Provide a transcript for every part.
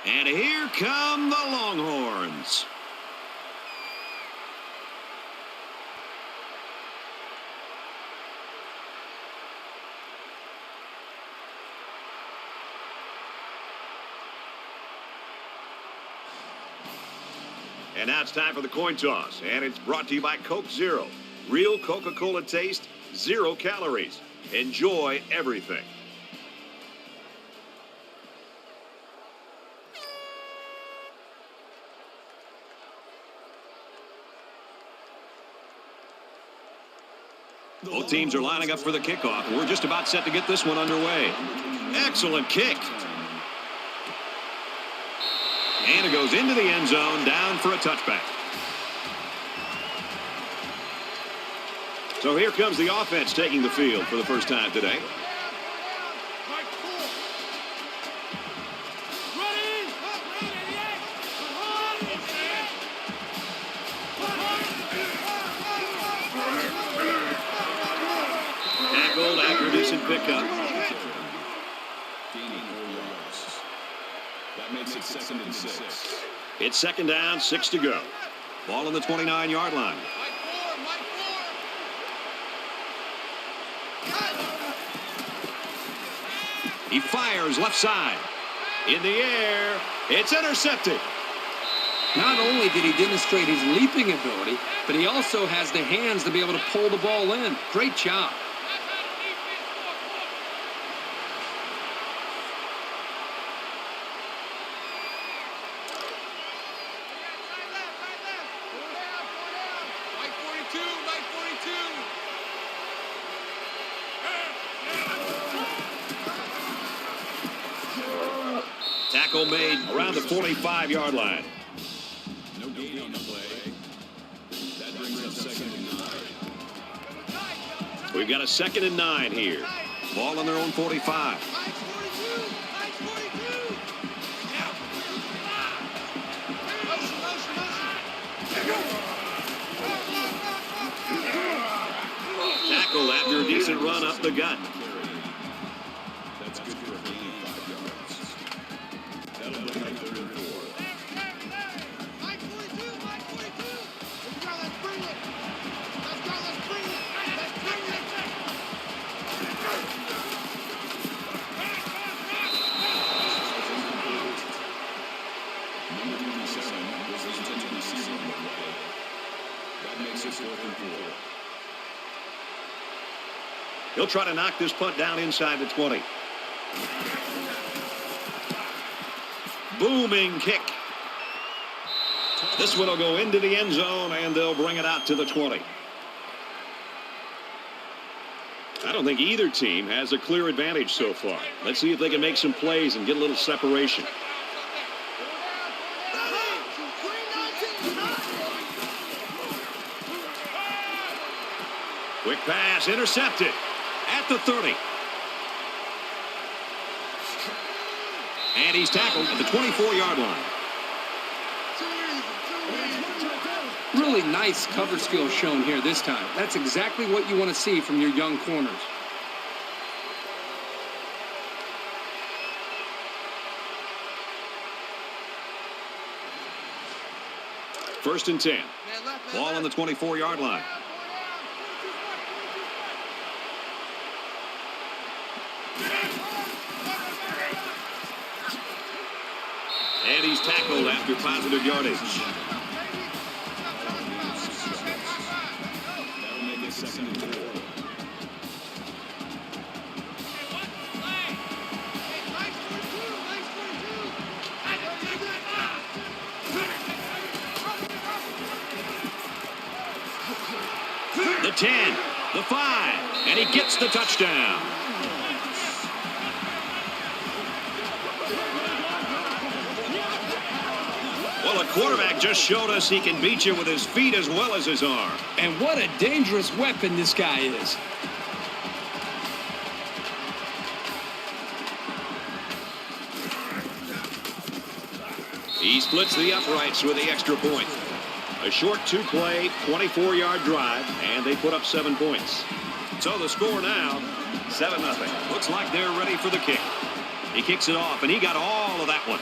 And here come the Longhorns. And now it's time for the coin toss, and it's brought to you by Coke Zero. Real Coca-Cola taste, 0 calories. Enjoy everything. Both teams are lining up for the kickoff, and we're just about set to get this one underway. Excellent kick. And it goes into the end zone, down for a touchback. So here comes the offense taking the field for the first time today. Tackled after a decent pickup. That makes it 2nd and 6. It's 2nd down, 6 to go. Ball on the 29-yard line. He fires left side. In the air. It's intercepted. Not only did he demonstrate his leaping ability, but he also has the hands to be able to pull the ball in. Great job. Tackle made around the 45-yard line. No gain on the play. That brings up 2nd and 9. We've got a 2nd and 9 here. Ball on their own 45. Tackle after a decent run up the gut. That's good for a gain of 5 yards. That'll bring up 3rd and 4. Number 27 was the intended receiver on the play. That makes it 4th and 4. He'll try to knock this punt down inside the 20. Booming kick. This one will go into the end zone, and they'll bring it out to the 20. I don't think either team has a clear advantage so far. Let's see if they can make some plays and get a little separation. Quick pass, intercepted at the 30. And he's tackled at the 24-yard line. Really nice cover skill shown here this time. That's exactly what you want to see from your young corners. First and 10. Ball on the 24-yard line. And he's tackled after positive yardage. That'll make it 2nd and 4. The 10, the 5, and he gets the touchdown. Well, a quarterback just showed us he can beat you with his feet as well as his arm. And what a dangerous weapon this guy is. He splits the uprights with the extra point. A short 2-play, 24-yard drive, and they put up 7 points. So the score now, 7-0. Looks like they're ready for the kick. He kicks it off, and he got all of that one.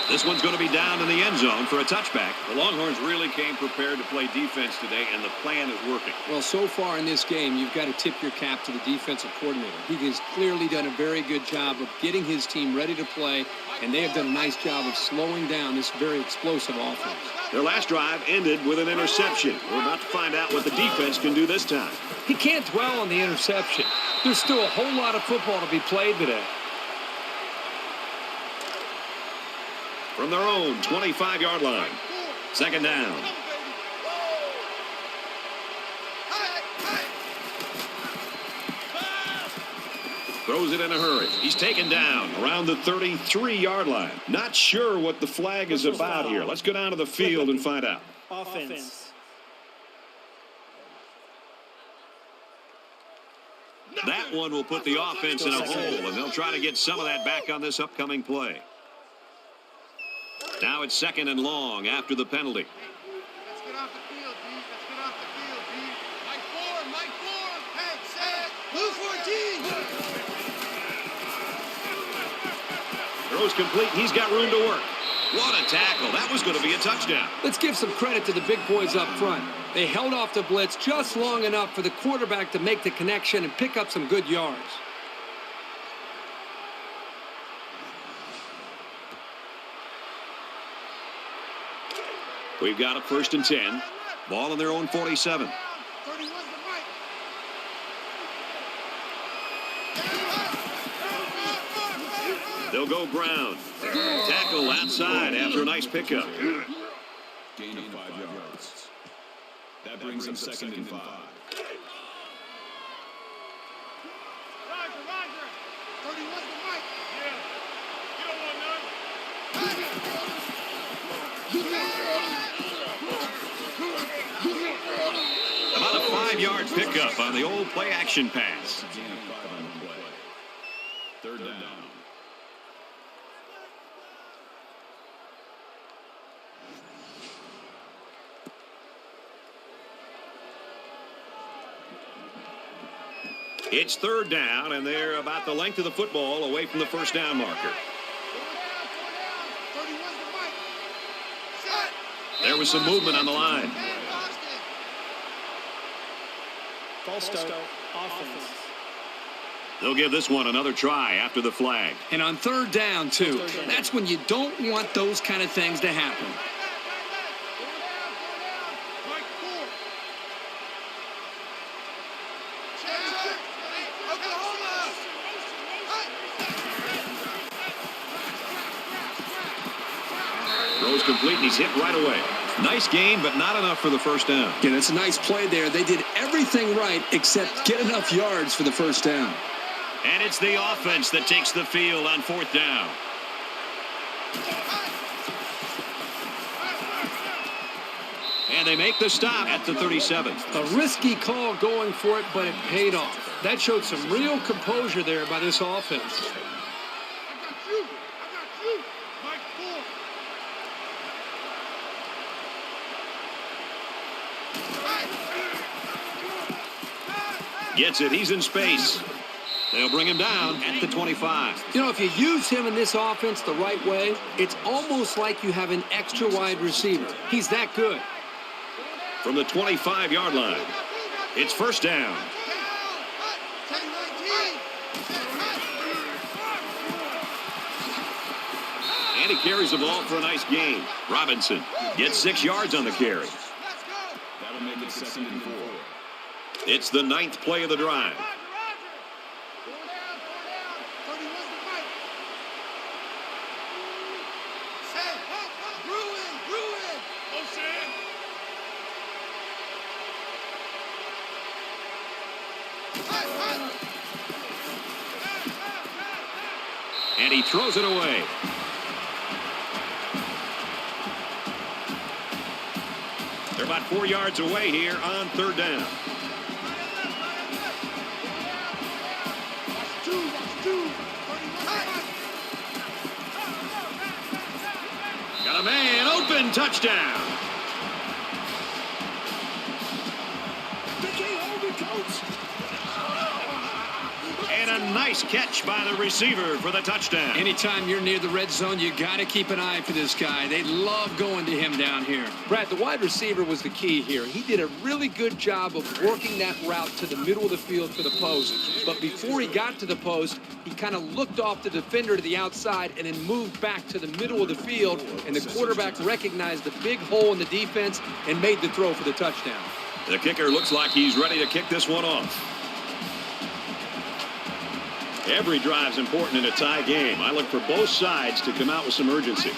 This one's going to be down in the end zone for a touchback. The Longhorns really came prepared to play defense today, and the plan is working. Well, so far in this game, you've got to tip your cap to the defensive coordinator. He has clearly done a very good job of getting his team ready to play, and they have done a nice job of slowing down this very explosive offense. Their last drive ended with an interception. We're about to find out what the defense can do this time. He can't dwell on the interception. There's still a whole lot of football to be played today. From their own 25-yard line. Second down. Throws it in a hurry. He's taken down around the 33-yard line. Not sure what the flag is about here. Let's go down to the field and find out. Offense. That one will put the offense in a hole, and they'll try to get some of that back on this upcoming play. Now it's second and long after the penalty. Let's get off the field, B. Let's get off the field, B. Mike 4. Hey, set. Blue 14. Throws complete. He's got room to work. What a tackle. That was going to be a touchdown. Let's give some credit to the big boys up front. They held off the blitz just long enough for the quarterback to make the connection and pick up some good yards. We've got a first and 10. Ball in their own 47. 31's the Mike. They'll go ground. Tackle outside after a nice pickup. Gain of 5 yards. That brings them second and 5. Roger. 31's the Mike. Yeah. You don't want none. About a 5-yard pickup on the old play-action pass. Gain of 5 on the play. Third down. It's third down, and they're about the length of the football away from the first down marker. 31's the Mike. Set. There was some movement on the line. False start. Offense. They'll give this one another try after the flag. And on third down, too. That's when you don't want those kind of things to happen. Mike 4. Oklahoma. Throws complete, and he's hit right away. Nice game, but not enough for the first down. Yeah, that's a nice play there. They did everything right except get enough yards for the first down. And it's the offense that takes the field on fourth down. And they make the stop at the 37. A risky call going for it, but it paid off. That showed some real composure there by this offense. I got you. Mike 4. Gets it. He's in space. They'll bring him down at the 25. You know, if you use him in this offense the right way, it's almost like you have an extra wide receiver. He's that good. From the 25-yard line, it's first down. And he carries the ball for a nice gain. Robinson gets 6 yards on the carry. That'll make it second and 4. It's the 9th play of the drive. And he throws it away. They're about 4 yards away here on third down. Got a man open, touchdown. And nice catch by the receiver for the touchdown. Anytime you're near the red zone, you got to keep an eye for this guy. They love going to him down here. Brad, the wide receiver was the key here. He did a really good job of working that route to the middle of the field for the post. But before he got to the post, he kind of looked off the defender to the outside and then moved back to the middle of the field. And the quarterback recognized the big hole in the defense and made the throw for the touchdown. The kicker looks like he's ready to kick this one off. Every drive's important in a tie game. I look for both sides to come out with some urgency.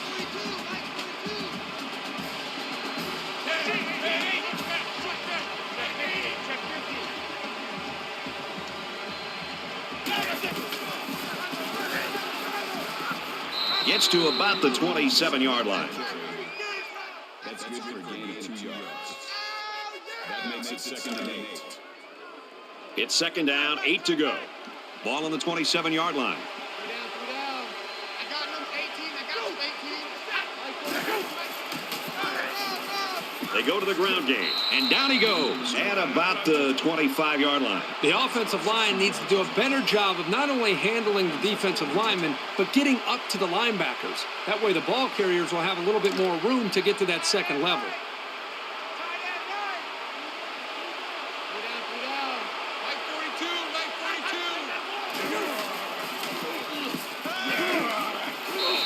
Gets to about the 27-yard line. That's good for a gain of 2 yards. That makes it 2nd and 8. It's 2nd down, 8 to go. Ball on the 27-yard line. I got him, 18. I got him, 18. They go to the ground game, and down he goes at about the 25-yard line. The offensive line needs to do a better job of not only handling the defensive linemen, but getting up to the linebackers. That way the ball carriers will have a little bit more room to get to that second level.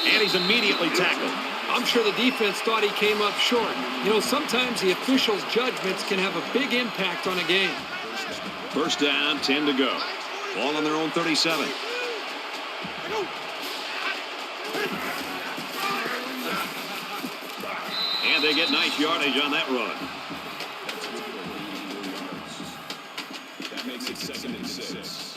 And he's immediately tackled. I'm sure the defense thought he came up short. You know, sometimes the officials' judgments can have a big impact on a game. 1st down, 10 to go. Ball on their own 37. And they get nice yardage on that run. That makes it 2nd and 6.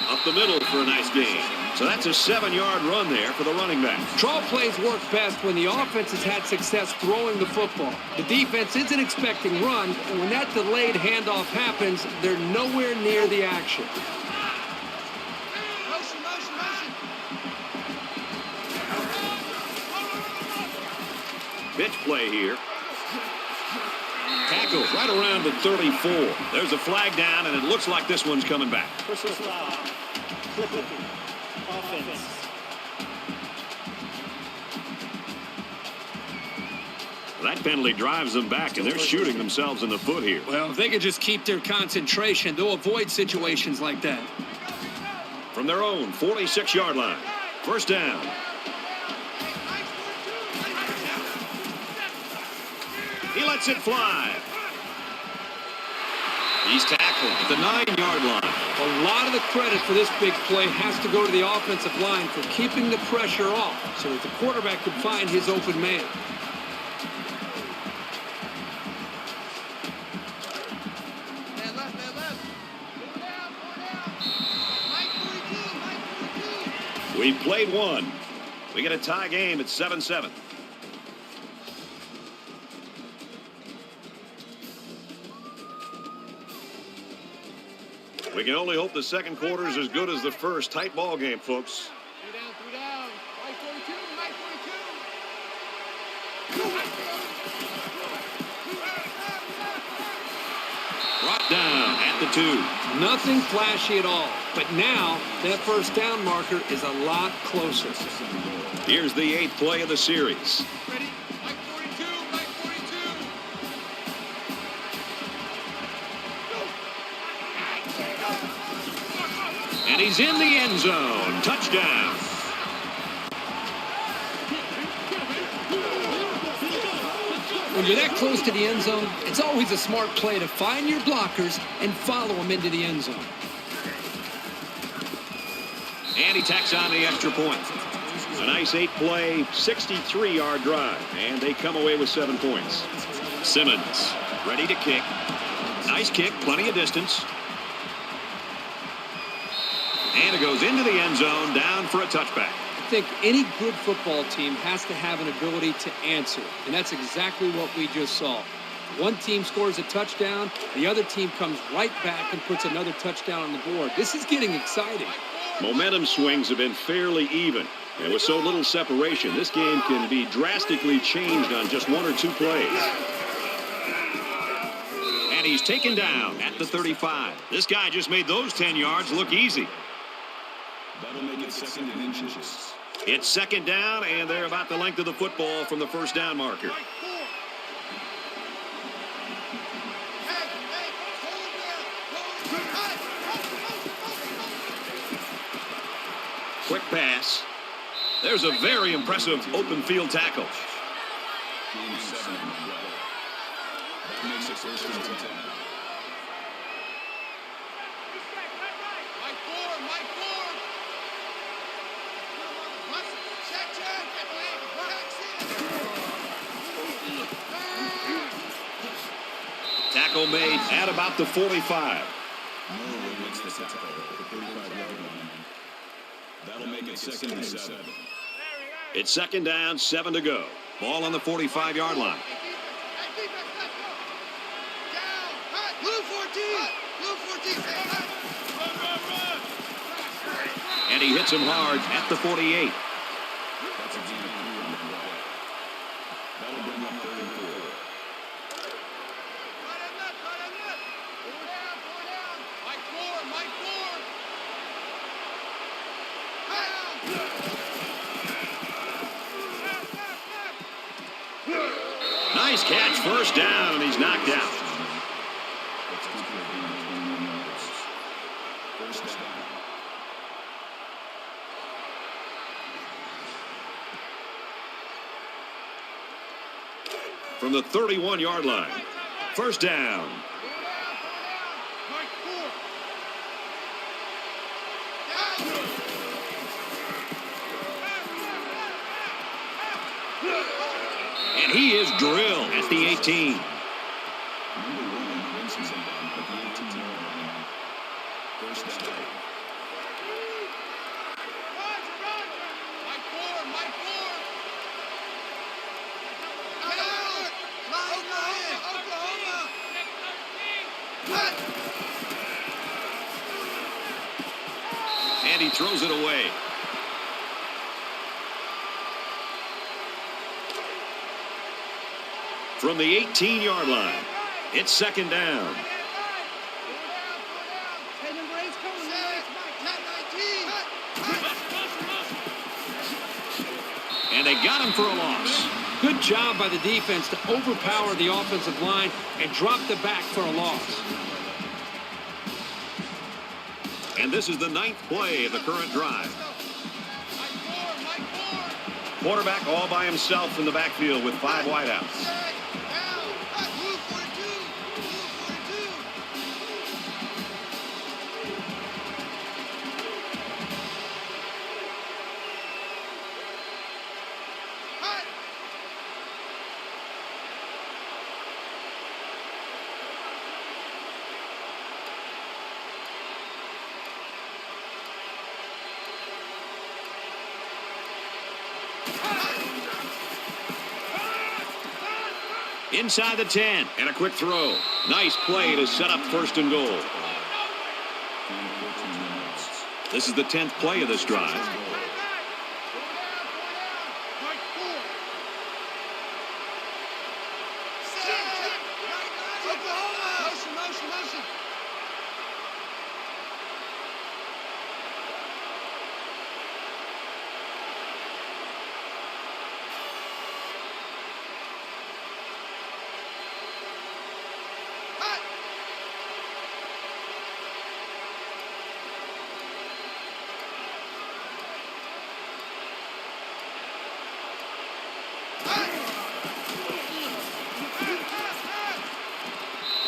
Up the middle for a nice gain. So that's a 7-yard run there for the running back. Draw plays work best when the offense has had success throwing the football. The defense isn't expecting run, and when that delayed handoff happens, they're nowhere near the action. Motion, motion, motion. Pitch play here. Tackle right around the 34. There's a flag down, and it looks like this one's coming back. Personal foul. Flipping. Offense. That penalty drives them back, and they're shooting themselves in the foot here. Well, if they can just keep their concentration, they'll avoid situations like that. From their own 46-yard line. 1st down. He lets it fly. He's tackled at the 9-yard line. A lot of the credit for this big play has to go to the offensive line for keeping the pressure off so that the quarterback could find his open man. Man left, man left. Go down, go down. Mike 42, Mike 42. We played one. We get a tie game at 7-7. We can only hope the second quarter is as good as the first. Tight ball game, folks. 3 down. Mike 42, Mike 42. Brought down at the 2. Nothing flashy at all. But now that 1st down marker is a lot closer. Here's the 8th play of the series. Ready? Mike 42, Mike 42. And he's in the end zone. Touchdown. When you're that close to the end zone, it's always a smart play to find your blockers and follow them into the end zone. And he tacks on the extra point. A nice 8-play, 63-yard drive. And they come away with 7 points. Simmons ready to kick. Nice kick, plenty of distance. And it goes into the end zone, down for a touchback. I think any good football team has to have an ability to answer, and that's exactly what we just saw. One team scores a touchdown, the other team comes right back and puts another touchdown on the board. This is getting exciting. Momentum swings have been fairly even. And with so little separation, this game can be drastically changed on just 1 or 2 plays. And he's taken down at the 35. This guy just made those 10 yards look easy. That'll make it 2nd and inches. It's 2nd down, and they're about the length of the football from the first down marker. Quick pass. There's a very impressive open field tackle. Gain 7 on the play. That makes it 1st and 10. Tackle made at about the 45. Norwood makes the tackle at the 35-yard line. That'll make it 2nd and 7. It's 2nd down, 7 to go. Ball on the 45-yard line. Blue 14! Blue 14! Run! And he hits him hard at the 48. That's a gain of 3 on the play. That'll bring up 3rd and 4. Nice catch, first down, and he's knocked out. That's good for a gain of 21 yards. 1st down. From the 31-yard line. First down. And he is drilled at the 18. Number 1 wins his at the 18-yard line. 1st down. And he throws it away. From the 18-yard line, it's 2nd down. And they got him for a loss. Good job by the defense to overpower the offensive line and drop the back for a loss. And this is the 9th play of the current drive. Quarterback all by himself in the backfield with 5 wideouts. Inside the 10, and a quick throw. Nice play to set up 1st and goal. Gain of 14 yards. This is the 10th play of this drive.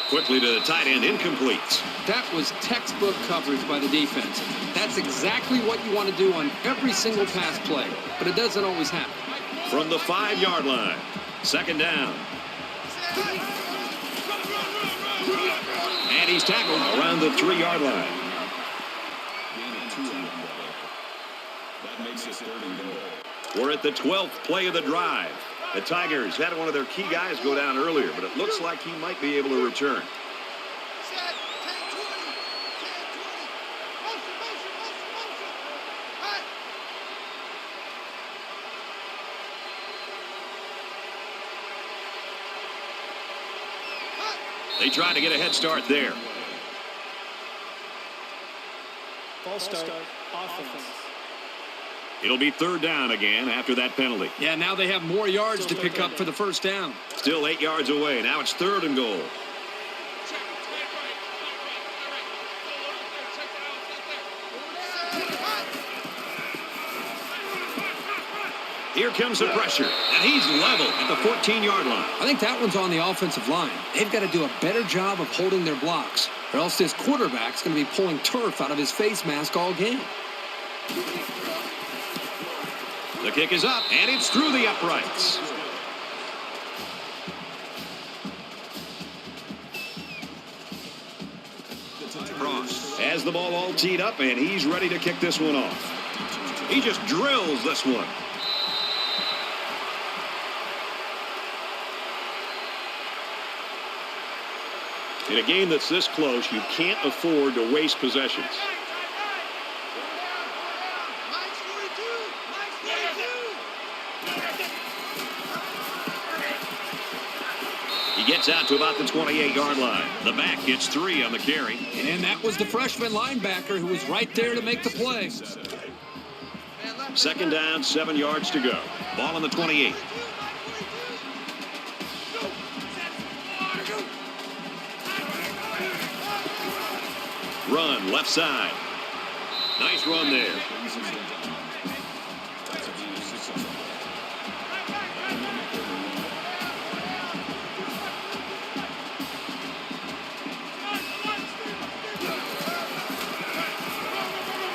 Quickly to the tight end, incomplete. That was textbook coverage by the defense. That's exactly what you want to do on every single pass play, but it doesn't always happen. From the 5-yard line, 2nd down. And he's tackled around the 3-yard line. Gain of 2 on the play. That makes it 3rd and goal. We're at the 12th play of the drive. The Tigers had one of their key guys go down earlier, but it looks like he might be able to return. They try to get a head start there. False start. Offense. It'll be third down again after that penalty. Yeah, now they have more yards to pick up for the first down. Still 8 yards away. Now it's third and goal. Here comes the pressure, and he's level at the 14-yard line. I think that one's on the offensive line. They've got to do a better job of holding their blocks, or else this quarterback's going to be pulling turf out of his face mask all game. The kick is up, and it's through the uprights. Cross has the ball all teed up, and he's ready to kick this one off. He just drills this one. In a game that's this close, you can't afford to waste possessions. He gets out to about the 28-yard line. The back gets 3 on the carry. And that was the freshman linebacker who was right there to make the play. Second down, 7 yards to go. Ball on the 28. Run left side. Nice run there.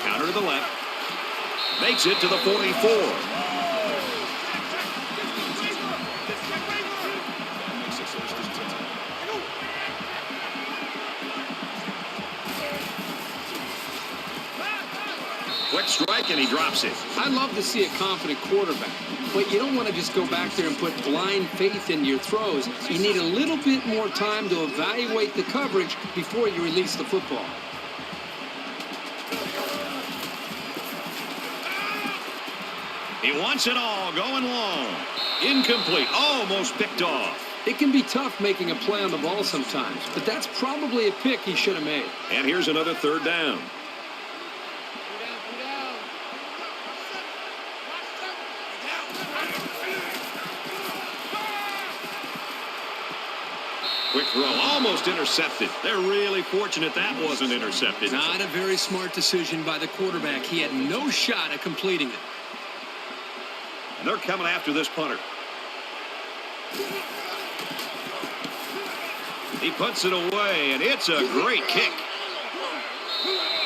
Counter to the left. Makes it to the 44. Quick strike, and he drops it. I love to see a confident quarterback, but you don't want to just go back there and put blind faith in your throws. You need a little bit more time to evaluate the coverage before you release the football. He wants it all, going long. Incomplete, almost picked off. It can be tough making a play on the ball sometimes, but that's probably a pick he should have made. And here's another third down. Quick throw, almost intercepted. They're really fortunate that wasn't intercepted. Not a very smart decision by the quarterback. He had no shot at completing it. And they're coming after this punter. He puts it away, and it's a great kick.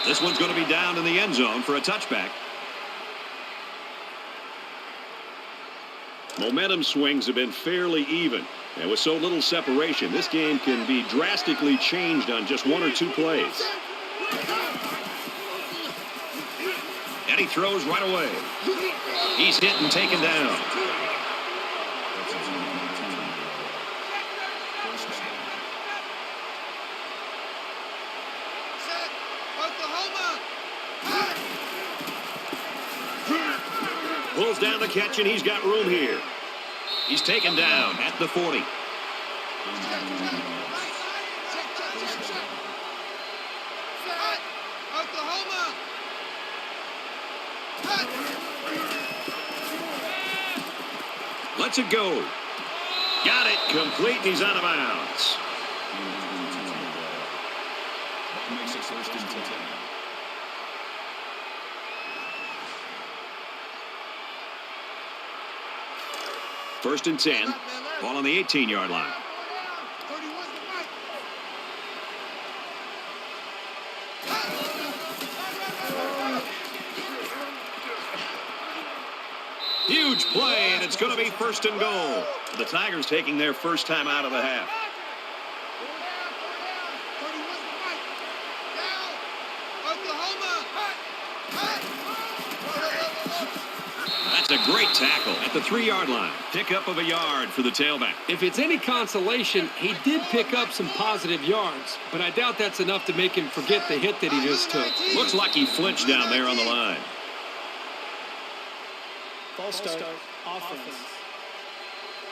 This one's going to be down in the end zone for a touchback. Momentum swings have been fairly even. And with so little separation, this game can be drastically changed on just 1 or 2 plays. And he throws right away. He's hit and taken down. Pulls down the catch, and he's got room here. He's taken down at the 40. Lets it go. Got it. Complete. He's out of bounds. That makes it first and 10. First and 10. Ball on the 18-yard line. Huge play, and it's going to be first and goal. The Tigers taking their first time out of the half. That's a great tackle at the 3-yard line. Pickup of a yard for the tailback. If it's any consolation, he did pick up some positive yards, but I doubt that's enough to make him forget the hit that he just took. Looks like he flinched down there on the line. False start. Offense.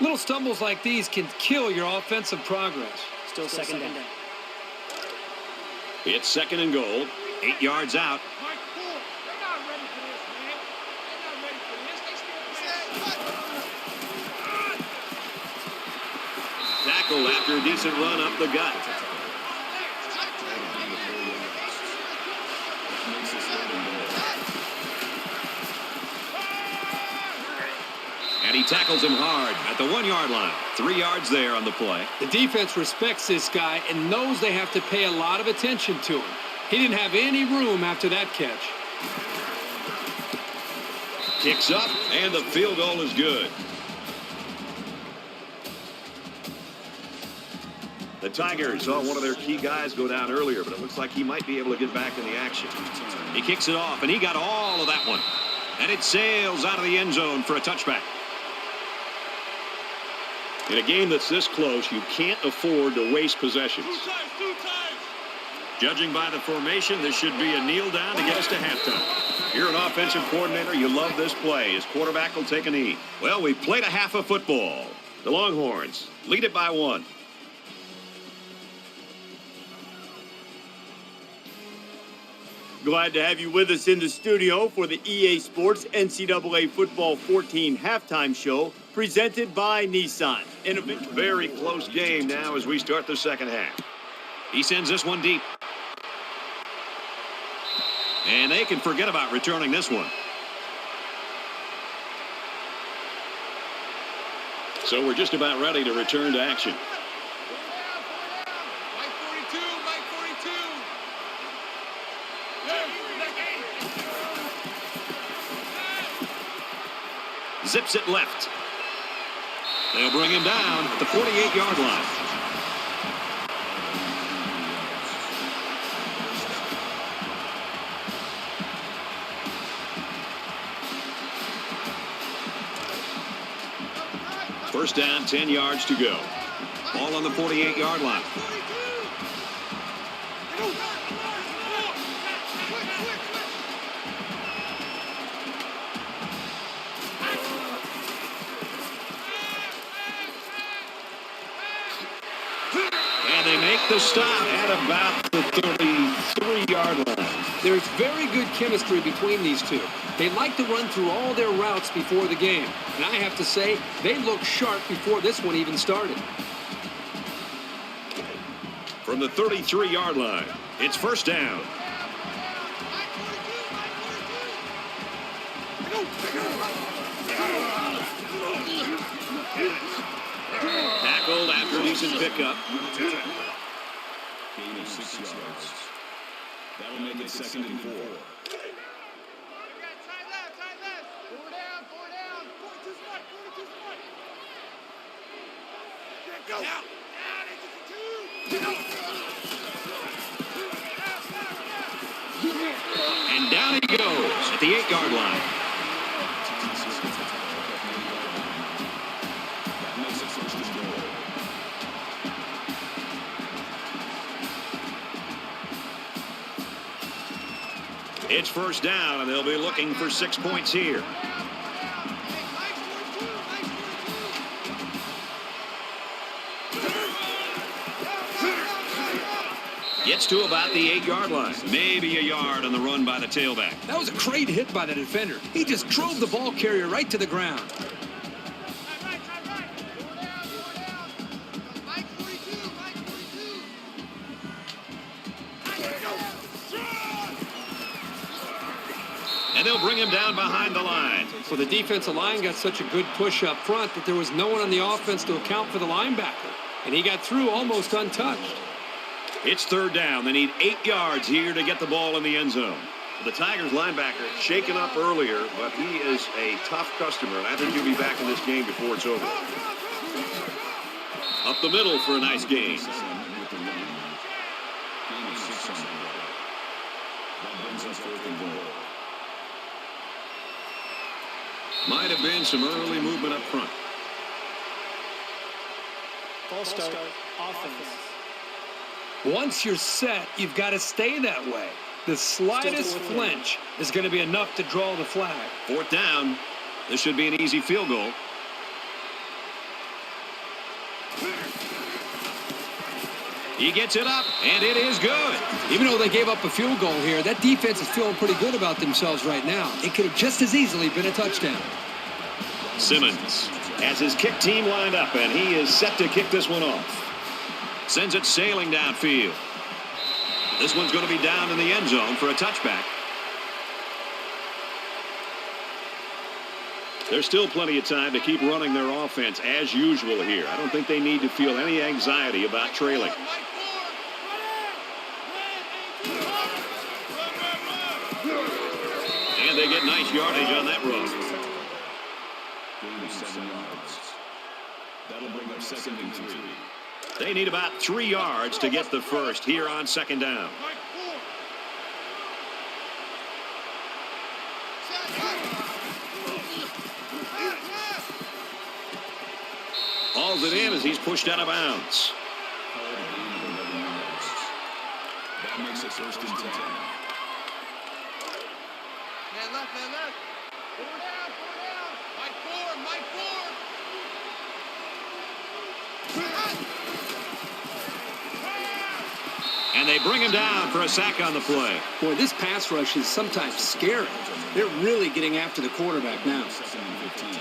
Little stumbles like these can kill your offensive progress. Still second down. It's second and goal. 8 yards out. Mike 4. They're not ready for this, man. They're not ready for this. They still Tackled after a decent run up the gut. And he tackles him hard at the 1-yard line. 3 yards there on the play. The defense respects this guy and knows they have to pay a lot of attention to him. He didn't have any room after that catch. Kicks up, and the field goal is good. The Tigers saw one of their key guys go down earlier, but it looks like he might be able to get back in the action. He kicks it off, and he got all of that one. And it sails out of the end zone for a touchback. In a game that's this close, you can't afford to waste possessions. Two times. Judging by the formation, this should be a kneel down to get us to halftime. You're an offensive coordinator. You love this play. His quarterback will take a knee. Well, we played a half of football. The Longhorns lead it by 1. Glad to have you with us in the studio for the EA Sports NCAA Football 14 halftime show presented by Nissan. In a very close game now as we start the second half. He sends this one deep. And they can forget about returning this one. So we're just about ready to return to action. Mike 42, Mike 42. Zips it left. They'll bring him down at the 48-yard line. First down, 10 yards to go. Ball on the 48-yard line. And they make the stop at about the 33-yard line. There's very good chemistry between these two. They like to run through all their routes before the game. And I have to say, they looked sharp before this one even started. From the 33-yard line, it's first down. Tackled after a decent pickup. Gain of 6 yards. That'll make it second and 4. And down he goes at the 8-yard line. That makes it first and goal. It's first down, and they'll be looking for 6 points here. Gets to about the 8-yard line. Maybe a yard on the run by the tailback. That was a great hit by the defender. He just drove the ball carrier right to the ground. And they'll bring him down behind the line. So the defensive line got such a good push up front that there was no one on the offense to account for the linebacker. And he got through almost untouched. It's third down. They need 8 yards here to get the ball in the end zone. The Tigers linebacker shaken up earlier, but he is a tough customer, and I think he'll be back in this game before it's over. Up the middle for a nice gain. With the run. Gain of 6 on the play. That brings us fourth and goal. Might have been some early movement up front. False start. Offense. Once you're set, you've got to stay that way. The slightest flinch is going to be enough to draw the flag. Fourth down. This should be an easy field goal. He gets it up, and it is good. Even though they gave up a field goal here, that defense is feeling pretty good about themselves right now. It could have just as easily been a touchdown. Simmons has his kick team lined up, and he is set to kick this one off. Sends it sailing downfield. This one's going to be down in the end zone for a touchback. There's still plenty of time to keep running their offense as usual here. I don't think they need to feel any anxiety about trailing. And they get nice yardage on that run. Gain of 7 yards. That'll bring up 2nd and 3. They need about 3 yards to get the first here on 2nd down. Hauls it in as he's pushed out of bounds. That makes it 1st and 10. Man left, man left. Four down, four down. Mike four, Mike four. And they bring him down for a sack on the play. Boy, this pass rush is sometimes scary. They're really getting after the quarterback now. 2nd and 15.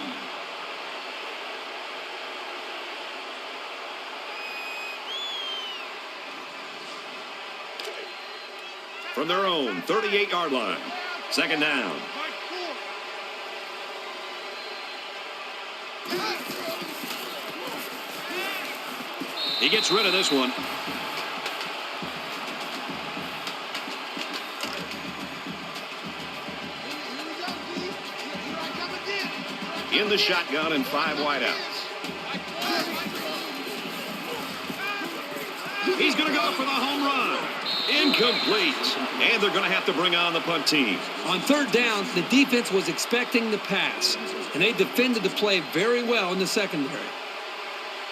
From their own 38-yard line. 2nd down. He gets rid of this one. In the shotgun and 5 wideouts. He's going to go for the home run. Incomplete. And they're going to have to bring on the punt team. On 3rd down, the defense was expecting the pass, and they defended the play very well in the secondary.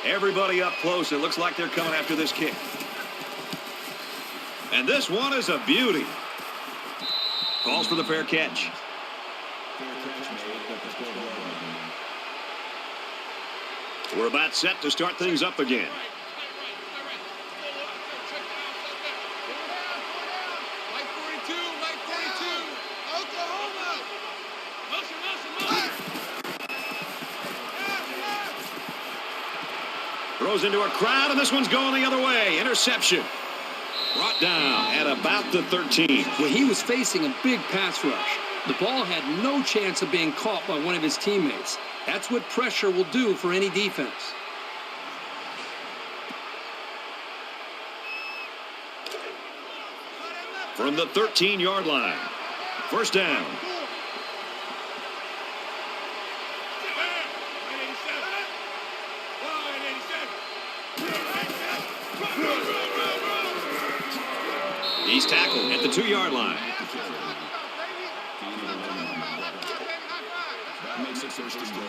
Everybody up close. It looks like they're coming after this kick. And this one is a beauty. Calls for the fair catch. Fair catch made at the 12-yard line. We're about set to start things up again. Mike 42, Mike 42. Oklahoma. Throws into a crowd, and this one's going the other way. Interception. Brought down at about the 13. Well, he was facing a big pass rush. The ball had no chance of being caught by one of his teammates. That's what pressure will do for any defense. From the 13-yard line. 1st down. He's tackled at the 2-yard line. That makes it 1st and goal.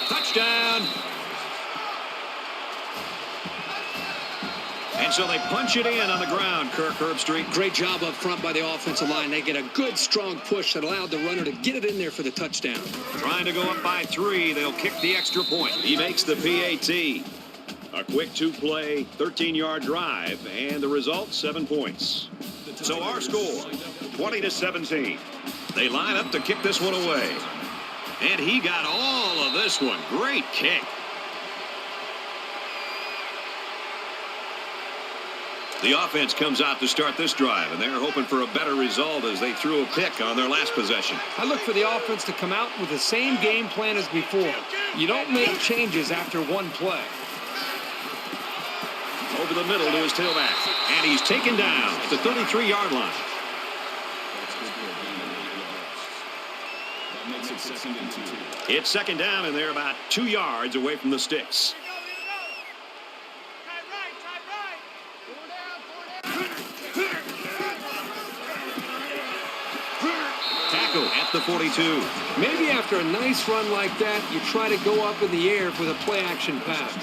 Touchdown. And so they punch it in on the ground, Kirk Herbstreit. Great job up front by the offensive line. They get a good, strong push that allowed the runner to get it in there for the touchdown. Trying to go up by 3. They'll kick the extra point. He makes the PAT. A quick 2-play, 13-yard drive, and the result, 7 points. So our score, 20-17. They line up to kick this one away. And he got all of this one. Great kick. The offense comes out to start this drive, and they're hoping for a better result as they threw a pick on their last possession. I look for the offense to come out with the same game plan as before. You don't make changes after one play. Over the middle to his tailback, and he's taken down at the 33-yard line. That's good for a gain of 8 yards. That makes it 2nd and 2. It's 2nd down, and they're about 2 yards away from the sticks. Tackle at the 42. Maybe after a nice run like that, you try to go up in the air with a play-action pass.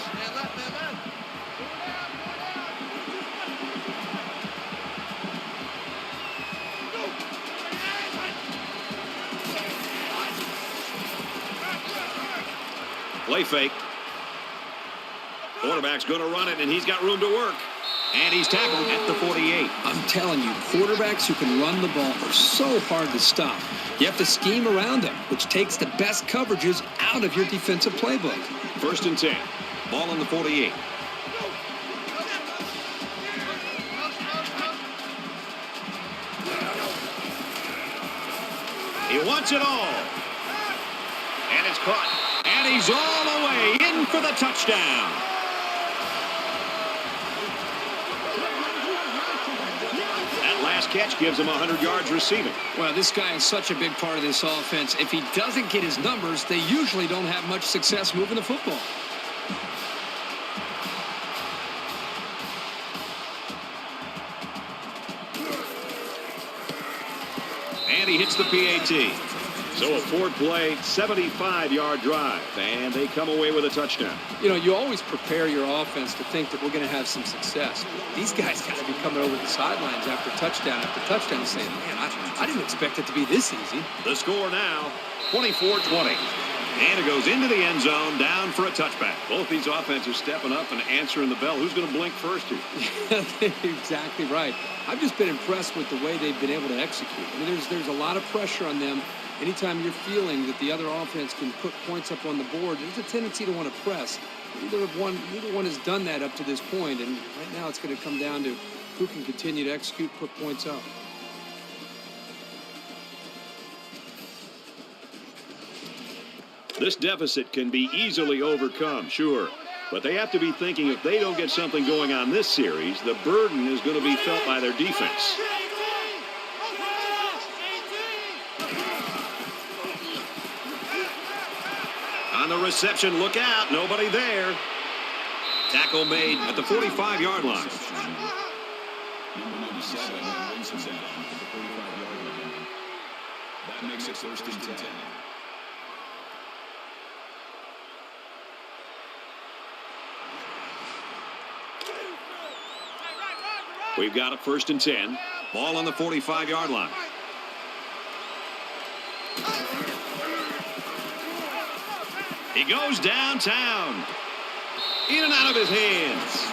Play fake. Quarterback's going to run it, and he's got room to work. And he's tackled at the 48. I'm telling you, quarterbacks who can run the ball are so hard to stop. You have to scheme around them, which takes the best coverages out of your defensive playbook. 1st and 10. Ball on the 48. He wants it all. And it's caught. And he's all the way in for the touchdown. That last catch gives him 100 yards receiving. Well, this guy is such a big part of this offense. If he doesn't get his numbers, they usually don't have much success moving the football. And he hits the PAT. So a 4-play, 75-yard drive, and they come away with a touchdown. You know, you always prepare your offense to think that we're going to have some success. These guys got to be coming over the sidelines after touchdown and saying, man, I didn't expect it to be this easy. The score now, 24-20. And it goes into the end zone, down for a touchback. Both these offenses stepping up and answering the bell. Who's going to blink first here? Exactly right. I've just been impressed with the way they've been able to execute. I mean, there's a lot of pressure on them. Anytime you're feeling that the other offense can put points up on the board, there's a tendency to want to press. Neither one has done that up to this point, and right now it's going to come down to who can continue to execute, put points up. This deficit can be easily overcome, sure. But they have to be thinking if they don't get something going on this series, the burden is going to be felt by their defense. On the reception, look out. Nobody there. Tackle made at the 45-yard line. Number 97 brings him down at the 45-yard line. That makes it 1st and 10. We've got a 1st and 10. Ball on the 45-yard line. He goes downtown. In and out of his hands.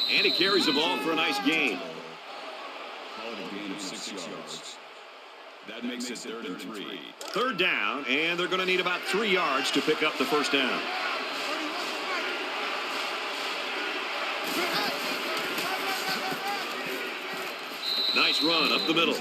And he carries the ball for a nice gain. Call it a gain of 6 yards. That makes it 3rd and 3. 3rd down, and they're going to need about 3 yards to pick up the 1st down. Nice run up the middle.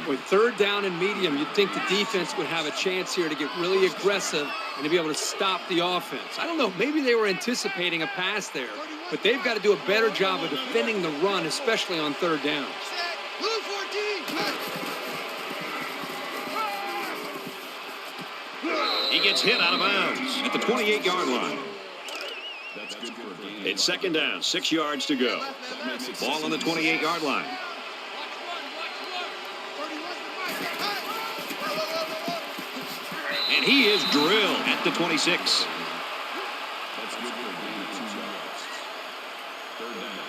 With 3rd down and medium, you'd think the defense would have a chance here to get really aggressive and to be able to stop the offense. I don't know, maybe they were anticipating a pass there, but they've got to do a better job of defending the run, especially on 3rd down. He gets hit out of bounds at the 28-yard line. That's good for a gain. It's 2nd down, 6 yards to go. Ball on the 28-yard line. And he is drilled at the 26. That's good for a gain of 2 yards. 3rd down.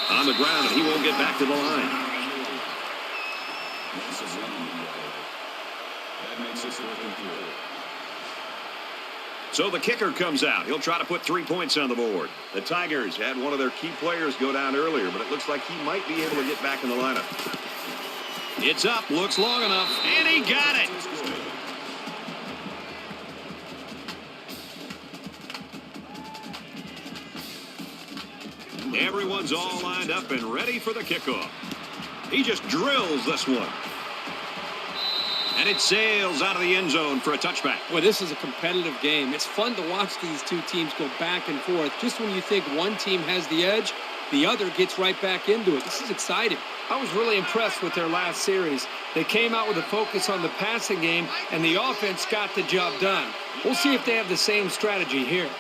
On the ground, and he won't get back to the line. That's a running play. That makes it 4th and 4. So the kicker comes out. He'll try to put 3 points on the board. The Tigers had one of their key players go down earlier, but it looks like he might be able to get back in the lineup. It's up, looks long enough, and he got it. Everyone's all lined up and ready for the kickoff. He just drills this one. And it sails out of the end zone for a touchback. Well, this is a competitive game. It's fun to watch these two teams go back and forth. Just when you think one team has the edge, the other gets right back into it. This is exciting. I was really impressed with their last series. They came out with a focus on the passing game, and the offense got the job done. We'll see if they have the same strategy here.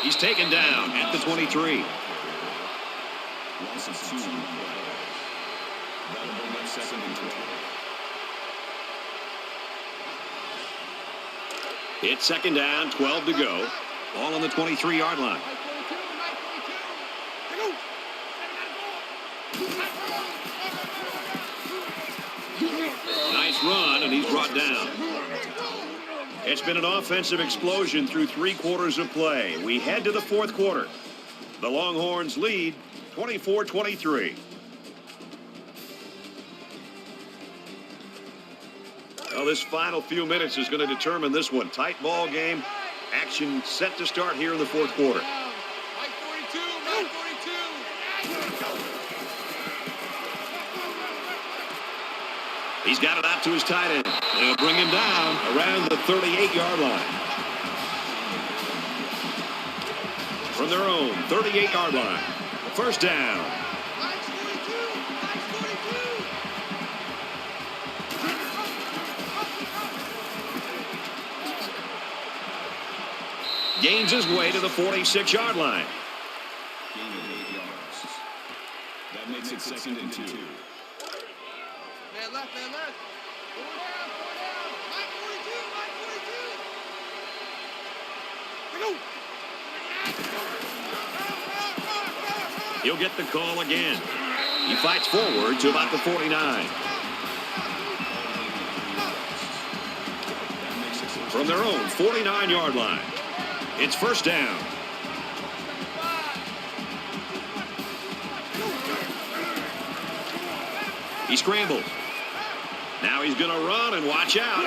He's taken down at the 23. Loss of 2 on the play. That'll bring up 2nd and 12. It's 2nd down, 12 to go. Ball on the 23-yard line. Nice run, and he's brought down. It's been an offensive explosion through 3 quarters of play. We head to the 4th quarter. The Longhorns lead 24-23. Well, this final few minutes is going to determine this one. Tight ball game. Action set to start here in the 4th quarter. He's got it out to his tight end. They'll bring him down around the 38-yard line. From their own 38-yard line. 1st down. Gains his way to the 46-yard line. Gain of 8 yards. That makes it 2nd and 2. Man left, man left. 4 down, 4 down. Line 42, line 42. He'll get the call again. He fights forward to about the 49. From their own 49-yard line. It's 1st down. He scrambles. Now he's going to run and watch out.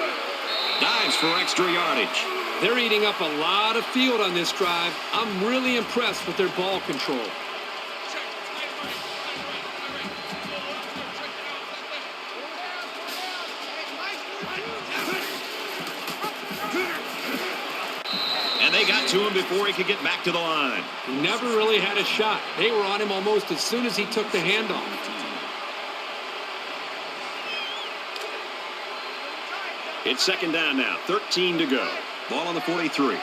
Dives for extra yardage. They're eating up a lot of field on this drive. I'm really impressed with their ball control. And they got to him before he could get back to the line. He never really had a shot. They were on him almost as soon as he took the handoff. It's 2nd down now, 13 to go. Ball on the 43.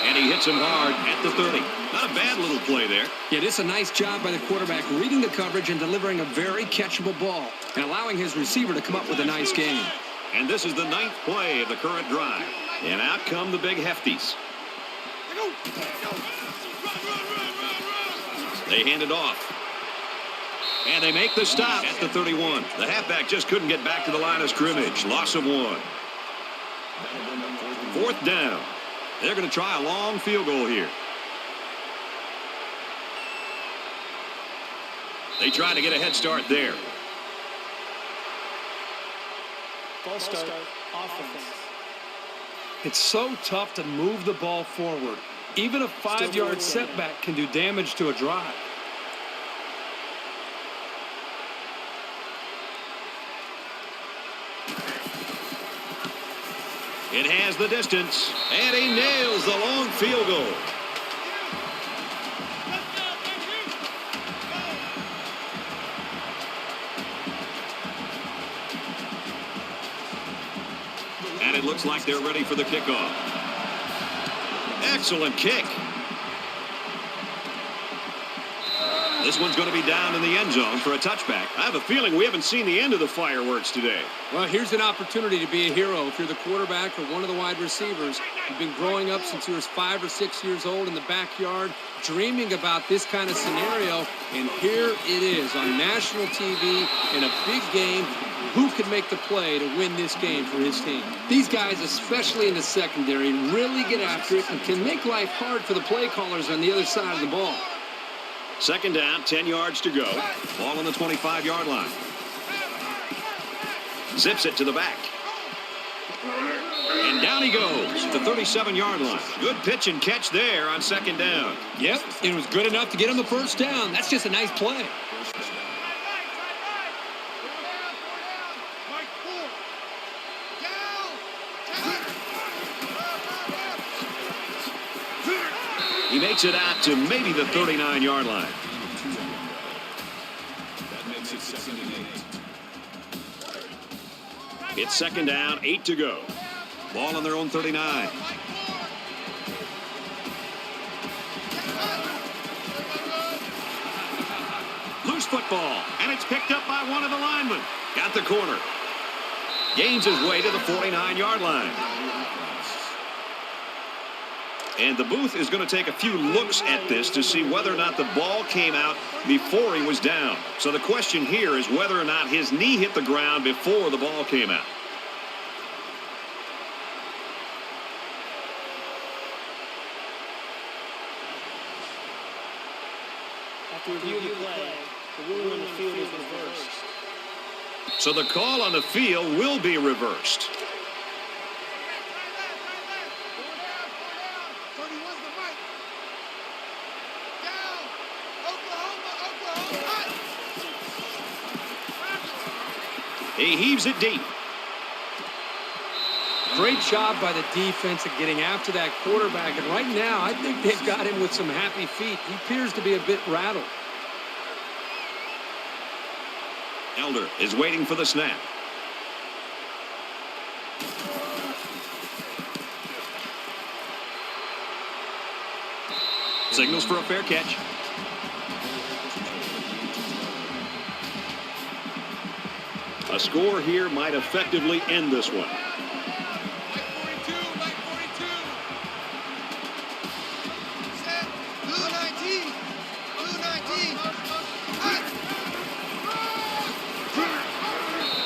And he hits him hard at the 30. Not a bad little play there. Yeah, this is a nice job by the quarterback reading the coverage and delivering a very catchable ball and allowing his receiver to come up with a nice game. And this is the 9th play of the current drive. And out come the big hefties. They hand it off. And they make the stop at the 31. The halfback just couldn't get back to the line of scrimmage. Loss of 1. 4th down. They're going to try a long field goal here. They try to get a head start there. False start, offense. It's so tough to move the ball forward. Even a 5-yard setback can do damage to a drive. It has the distance, and he nails the long field goal. And it looks like they're ready for the kickoff. Excellent kick. This one's going to be down in the end zone for a touchback. I have a feeling we haven't seen the end of the fireworks today. Well, here's an opportunity to be a hero if you're the quarterback or one of the wide receivers. You've been growing up since you were 5 or 6 years old in the backyard, dreaming about this kind of scenario, and here it is on national TV in a big game. Who can make the play to win this game for his team? These guys, especially in the secondary, really get after it and can make life hard for the play callers on the other side of the ball. 2nd down, 10 yards to go. Ball on the 25-yard line. Zips it to the back. And down he goes to the 37-yard line. Good pitch and catch there on 2nd down. Yep, it was good enough to get him the 1st down. That's just a nice play. He makes it out to maybe the 39-yard line. That makes it 2nd and 8. It's 2nd down, 8 to go. Ball on their own 39. Loose football, and it's picked up by one of the linemen. Got the corner. Gains his way to the 49-yard line. And the booth is going to take a few looks at this to see whether or not the ball came out before he was down. So the question here is whether or not his knee hit the ground before the ball came out. After review of the play, the rule on the field is reversed. So the call on the field will be reversed. He heaves it deep. Great job by the defense at getting after that quarterback. And right now, I think they've got him with some happy feet. He appears to be a bit rattled. Elder is waiting for the snap. Signals for a fair catch. A score here might effectively end this one.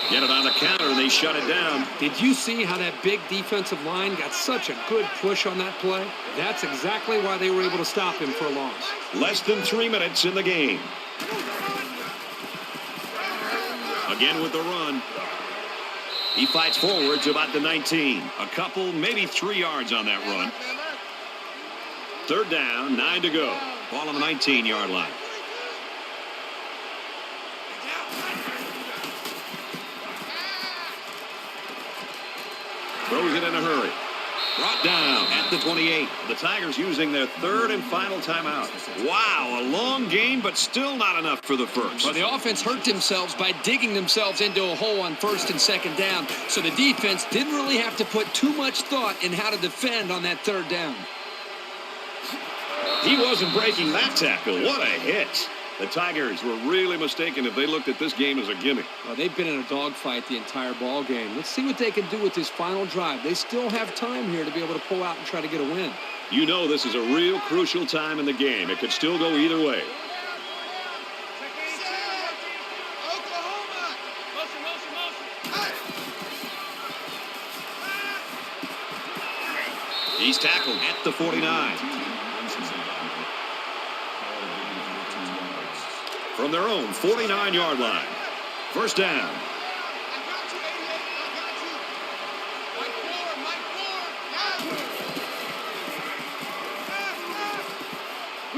Get it on the counter, and they shut it down. Did you see how that big defensive line got such a good push on that play? That's exactly why they were able to stop him for a loss. Less than 3 minutes in the game. Again with the run. He fights forward to about the 19. A couple, maybe 3 yards on that run. 3rd down, 9 to go. Ball on the 19-yard line. Throws it in a hurry. Brought down at the 28. The Tigers using their 3rd and final timeout. Wow, a long game, but still not enough for the first. Well, the offense hurt themselves by digging themselves into a hole on 1st and 2nd down. So the defense didn't really have to put too much thought in how to defend on that 3rd down. He wasn't breaking that tackle. What a hit. The Tigers were really mistaken if they looked at this game as a gimme. Well, they've been in a dogfight the entire ball game. Let's see what they can do with this final drive. They still have time here to be able to pull out and try to get a win. You know this is a real crucial time in the game. It could still go either way. He's tackled at the 49. From their own 49-yard line. 1st down.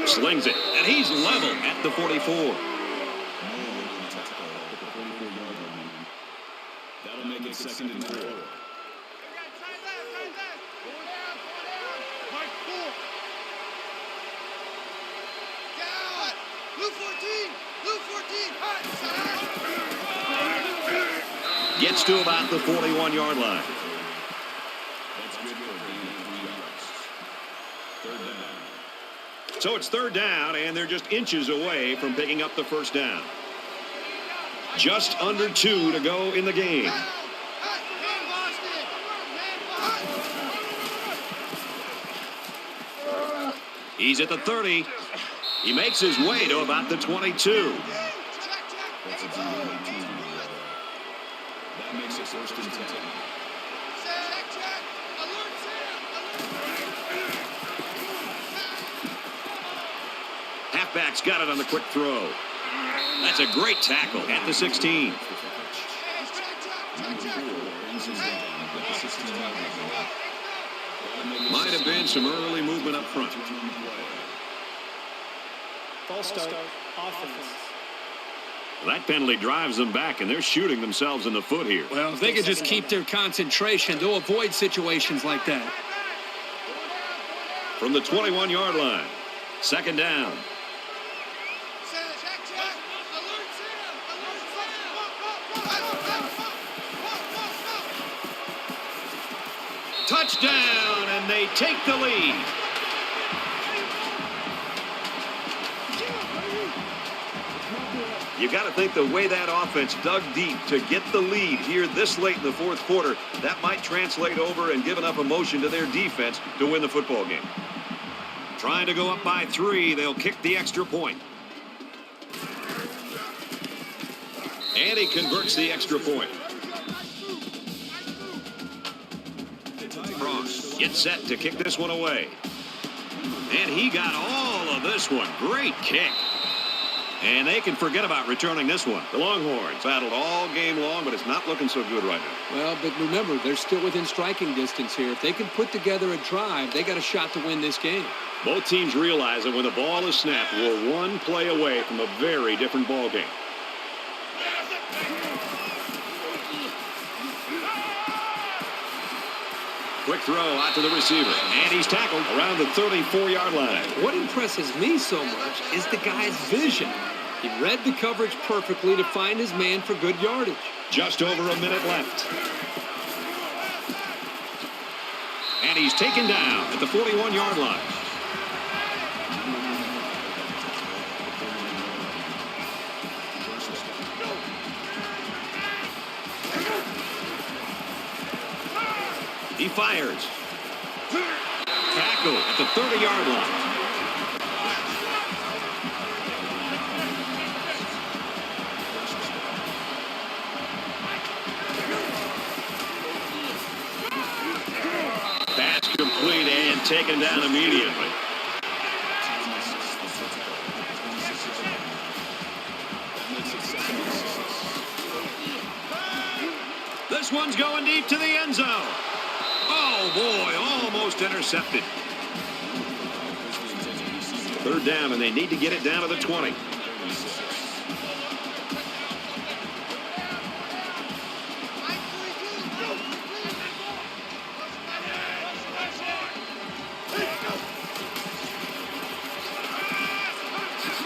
Slings it, and he's level at the 44. That'll make it 2nd and 4. Gets to about the 41-yard line. That's good for a gain of 3 yards. 3rd down. So it's 3rd down, and they're just inches away from picking up the 1st down. Just under 2 to go in the game. He's at the 30. He makes his way to about the 22. That's a gain of 18. That makes it 1st and 10. Halfback's got it on the quick throw. That's a great tackle at the 16. Might have been some early movement up front. False start, offense. That penalty drives them back, and they're shooting themselves in the foot here. Well, if they could just keep their concentration, they'll avoid situations like that. From the 21-yard line, Second down. Check. Alert Sam. Touchdown, and they take the lead. You got to think the way that offense dug deep to get the lead here this late in the fourth quarter, that might translate over and give enough emotion to their defense to win the football game. Trying to go up by 3, they'll kick the extra point. And he converts the extra point. Cross gets set to kick this one away. And he got all of this one. Great kick. And they can forget about returning this one. The Longhorns battled all game long, but it's not looking so good right now. Well, but remember, they're still within striking distance here. If they can put together a drive, they got a shot to win this game. Both teams realize that when the ball is snapped, we're one play away from a very different ball game. Quick throw out to the receiver, and he's tackled around the 34-yard line. What impresses me so much is the guy's vision. He read the coverage perfectly to find his man for good yardage. Just over a minute left. And he's taken down at the 41-yard line. He fires. Tackle at the 30-yard line. Pass complete and taken down immediately. This one's going deep to the end zone. Oh, boy, almost intercepted. Third down, and they need to get it down to the 20.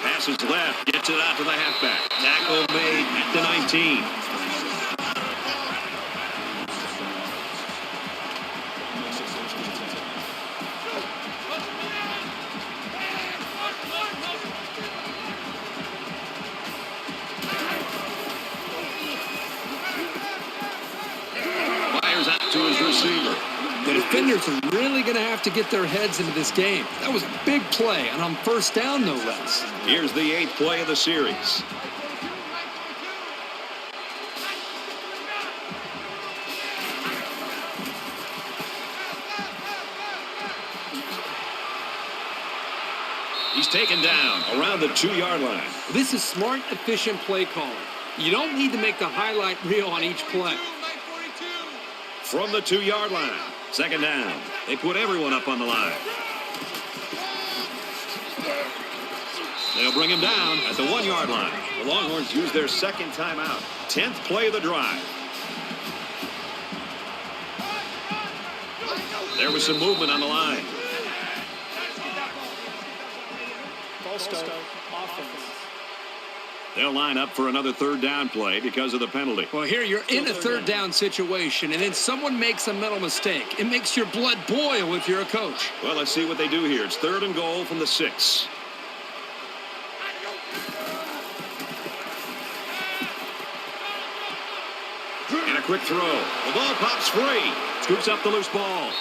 Passes left, gets it out to the halfback. Tackle made at the 19. To his receiver. The defenders are really going to have to get their heads into this game. That was a big play, and on first down, no less. Here's the 8th play of the series. He's taken down around the 2-yard line. This is smart, efficient play calling. You don't need to make the highlight reel on each play. From the 2-yard line. Second down. They put everyone up on the line. They'll bring him down at the 1-yard line. The Longhorns use their second timeout. 10th play of the drive. There was some movement on the line. Ball start. Offense. They'll line up for another third down play because of the penalty. Well, here you're in a third down situation, and then someone makes a mental mistake. It makes your blood boil if you're a coach. Well, let's see what they do here. It's 3rd and goal from the 6. And a quick throw. The ball pops free. Scoops up the loose ball.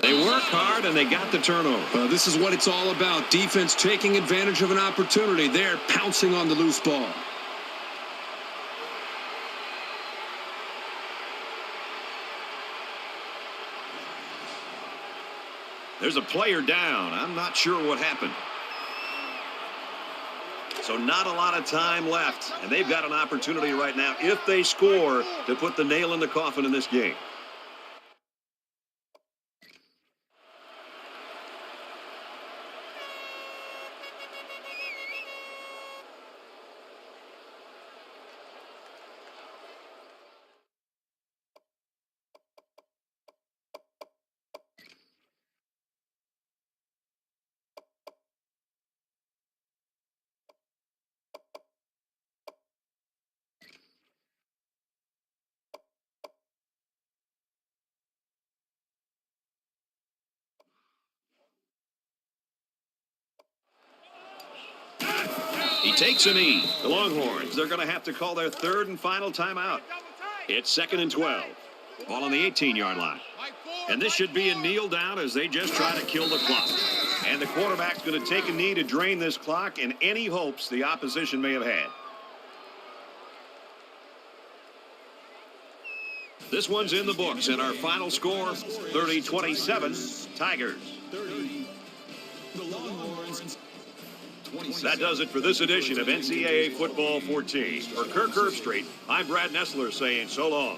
They work hard, and they got the turnover. This is what it's all about. Defense taking advantage of an opportunity. They're pouncing on the loose ball. There's a player down. I'm not sure what happened. So not a lot of time left, and they've got an opportunity right now, if they score, to put the nail in the coffin in this game. takes a knee. The Longhorns, they're going to have to call their third and final timeout. It's 2nd and 12. Ball on the 18-yard line. And this should be a kneel down as they just try to kill the clock. And the quarterback's going to take a knee to drain this clock and any hopes the opposition may have had. This one's in the books, and our final score, 30-27, Tigers. 30. The Longhorns. 27. That does it for this edition of NCAA Football 14. For Kirk Herbstreit, I'm Brad Nessler saying so long.